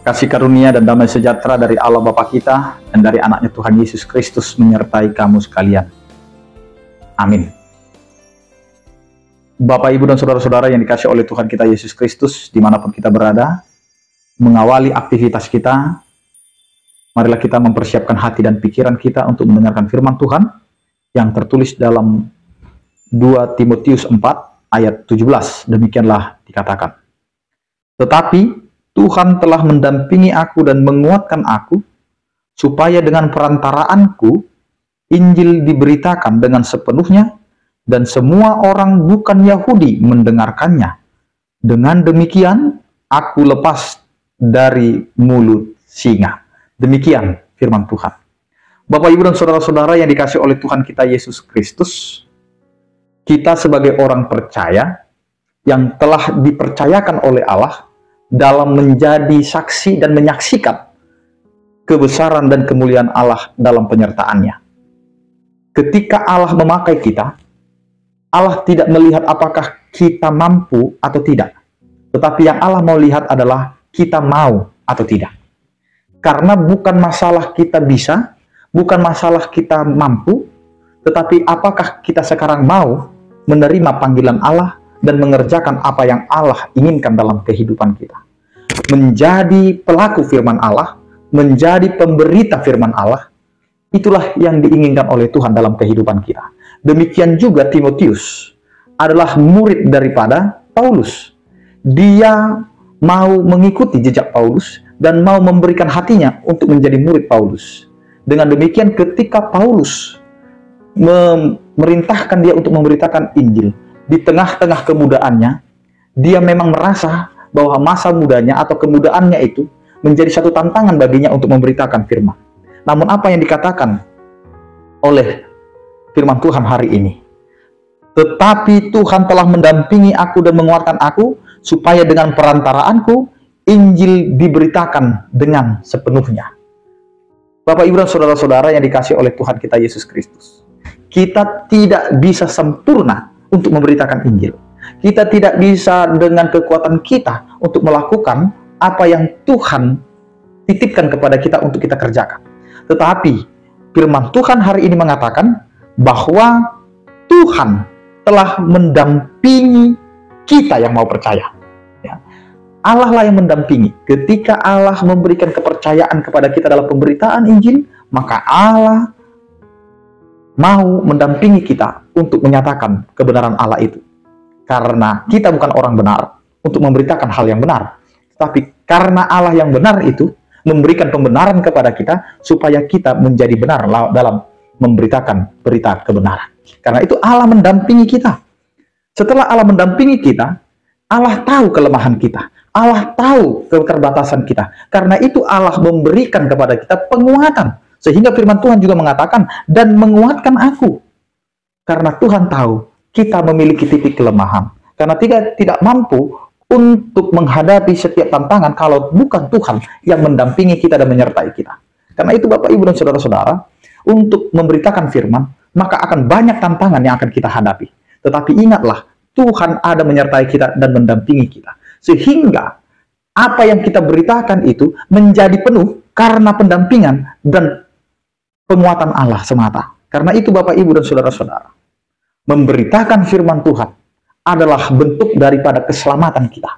Kasih karunia dan damai sejahtera dari Allah Bapa kita dan dari anaknya Tuhan Yesus Kristus menyertai kamu sekalian. Amin. Bapak, Ibu, dan saudara-saudara yang dikasihi oleh Tuhan kita Yesus Kristus, dimanapun kita berada, mengawali aktivitas kita, marilah kita mempersiapkan hati dan pikiran kita untuk mendengarkan firman Tuhan yang tertulis dalam 2 Timotius 4 ayat 17. Demikianlah dikatakan. Tetapi Tuhan telah mendampingi aku dan menguatkan aku, supaya dengan perantaraanku, Injil diberitakan dengan sepenuhnya, dan semua orang bukan Yahudi mendengarkannya. Dengan demikian, aku lepas dari mulut singa. Demikian firman Tuhan. Bapak, Ibu, dan saudara-saudara yang dikasihi oleh Tuhan kita Yesus Kristus, kita sebagai orang percaya, yang telah dipercayakan oleh Allah, dalam menjadi saksi dan menyaksikan kebesaran dan kemuliaan Allah dalam penyertaannya. Ketika Allah memakai kita, Allah tidak melihat apakah kita mampu atau tidak. Tetapi yang Allah mau lihat adalah kita mau atau tidak. Karena bukan masalah kita bisa, bukan masalah kita mampu, tetapi apakah kita sekarang mau menerima panggilan Allah dan mengerjakan apa yang Allah inginkan dalam kehidupan kita. Menjadi pelaku firman Allah, menjadi pemberita firman Allah, itulah yang diinginkan oleh Tuhan dalam kehidupan kita. Demikian juga Timotius adalah murid daripada Paulus. Dia mau mengikuti jejak Paulus dan mau memberikan hatinya untuk menjadi murid Paulus. Dengan demikian ketika Paulus memerintahkan dia untuk memberitakan Injil, di tengah-tengah kemudaannya, dia memang merasa bahwa masa mudanya atau kemudaannya itu menjadi satu tantangan baginya untuk memberitakan firman. Namun apa yang dikatakan oleh firman Tuhan hari ini? Tetapi Tuhan telah mendampingi aku dan menguatkan aku, supaya dengan perantaraanku, Injil diberitakan dengan sepenuhnya. Bapak, Ibu, dan saudara-saudara yang dikasihi oleh Tuhan kita Yesus Kristus, kita tidak bisa sempurna untuk memberitakan Injil. Kita tidak bisa dengan kekuatan kita untuk melakukan apa yang Tuhan titipkan kepada kita untuk kita kerjakan. Tetapi firman Tuhan hari ini mengatakan bahwa Tuhan telah mendampingi kita yang mau percaya. Ya. Allah lah yang mendampingi. Ketika Allah memberikan kepercayaan kepada kita dalam pemberitaan Injil, maka Allah mau mendampingi kita untuk menyatakan kebenaran Allah itu. Karena kita bukan orang benar untuk memberitakan hal yang benar. Tetapi karena Allah yang benar itu memberikan pembenaran kepada kita, supaya kita menjadi benar dalam memberitakan berita kebenaran. Karena itu Allah mendampingi kita. Setelah Allah mendampingi kita, Allah tahu kelemahan kita. Allah tahu keterbatasan kita. Karena itu Allah memberikan kepada kita penguatan. Sehingga firman Tuhan juga mengatakan, dan menguatkan aku. Karena Tuhan tahu kita memiliki titik kelemahan. Karena tidak mampu untuk menghadapi setiap tantangan kalau bukan Tuhan yang mendampingi kita dan menyertai kita. Karena itu Bapak, Ibu, dan saudara-saudara, untuk memberitakan firman, maka akan banyak tantangan yang akan kita hadapi. Tetapi ingatlah, Tuhan ada menyertai kita dan mendampingi kita. Sehingga apa yang kita beritakan itu menjadi penuh karena pendampingan dan penguatan Allah semata. Karena itu Bapak, Ibu, dan saudara-saudara, memberitakan firman Tuhan adalah bentuk daripada keselamatan kita.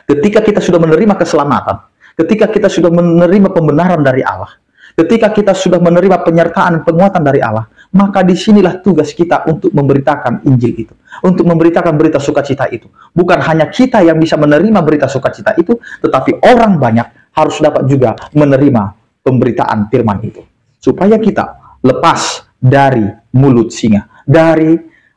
Ketika kita sudah menerima keselamatan, ketika kita sudah menerima pembenaran dari Allah, ketika kita sudah menerima penyertaan penguatan dari Allah, maka disinilah tugas kita untuk memberitakan Injil itu, untuk memberitakan berita sukacita itu. Bukan hanya kita yang bisa menerima berita sukacita itu, tetapi orang banyak harus dapat juga menerima pemberitaan firman itu, supaya kita lepas dari mulut singa, dari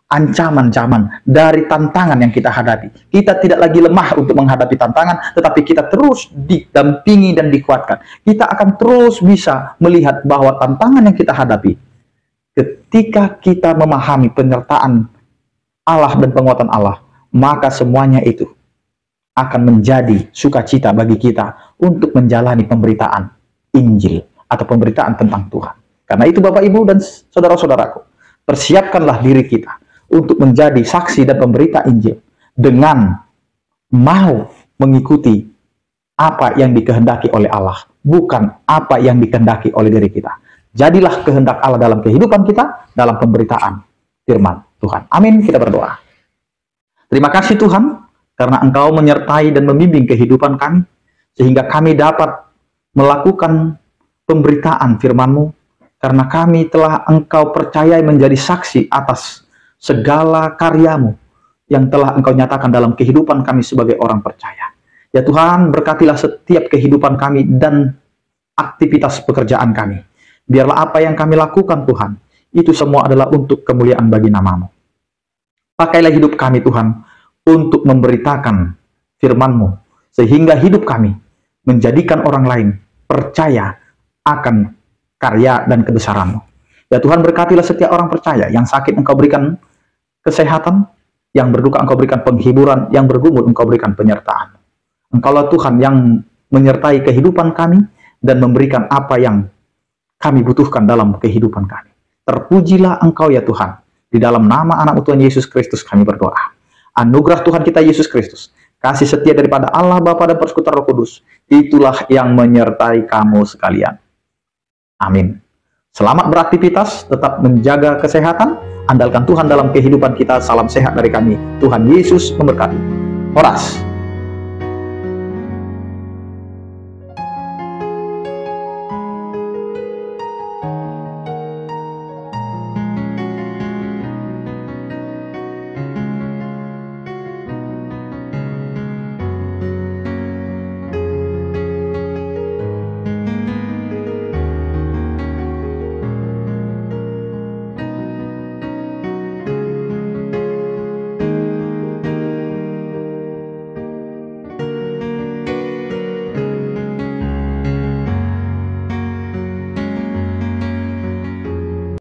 ancaman-ancaman, dari tantangan yang kita hadapi. Kita tidak lagi lemah untuk menghadapi tantangan, tetapi kita terus didampingi dan dikuatkan. Kita akan terus bisa melihat bahwa tantangan yang kita hadapi, ketika kita memahami penyertaan Allah dan penguatan Allah, maka semuanya itu akan menjadi sukacita bagi kita untuk menjalani pemberitaan Injil atau pemberitaan tentang Tuhan. Karena itu Bapak, Ibu, dan saudara-saudaraku, persiapkanlah diri kita untuk menjadi saksi dan pemberita Injil dengan mau mengikuti apa yang dikehendaki oleh Allah, bukan apa yang dikehendaki oleh diri kita. Jadilah kehendak Allah dalam kehidupan kita, dalam pemberitaan firman Tuhan. Amin, kita berdoa. Terima kasih Tuhan, karena Engkau menyertai dan membimbing kehidupan kami, sehingga kami dapat melakukan pemberitaan firman-Mu, karena kami telah Engkau percayai menjadi saksi atas segala karya-Mu yang telah Engkau nyatakan dalam kehidupan kami sebagai orang percaya. Ya Tuhan, berkatilah setiap kehidupan kami dan aktivitas pekerjaan kami. Biarlah apa yang kami lakukan Tuhan, itu semua adalah untuk kemuliaan bagi nama-Mu. Pakailah hidup kami Tuhan, untuk memberitakan firman-Mu, sehingga hidup kami menjadikan orang lain percaya akan karya dan kebesaran-Mu. Ya Tuhan, berkatilah setiap orang percaya, yang sakit Engkau berikan kesehatan, yang berduka Engkau berikan penghiburan, yang bergumul Engkau berikan penyertaan. Engkaulah Tuhan yang menyertai kehidupan kami dan memberikan apa yang kami butuhkan dalam kehidupan kami. Terpujilah Engkau ya Tuhan. Di dalam nama anak Tuhan Yesus Kristus kami berdoa. Anugerah Tuhan kita Yesus Kristus, kasih setia daripada Allah Bapa dan Persekutuan Roh Kudus, itulah yang menyertai kamu sekalian. Amin. Selamat beraktivitas, tetap menjaga kesehatan, andalkan Tuhan dalam kehidupan kita. Salam sehat dari kami. Tuhan Yesus memberkati. Horas.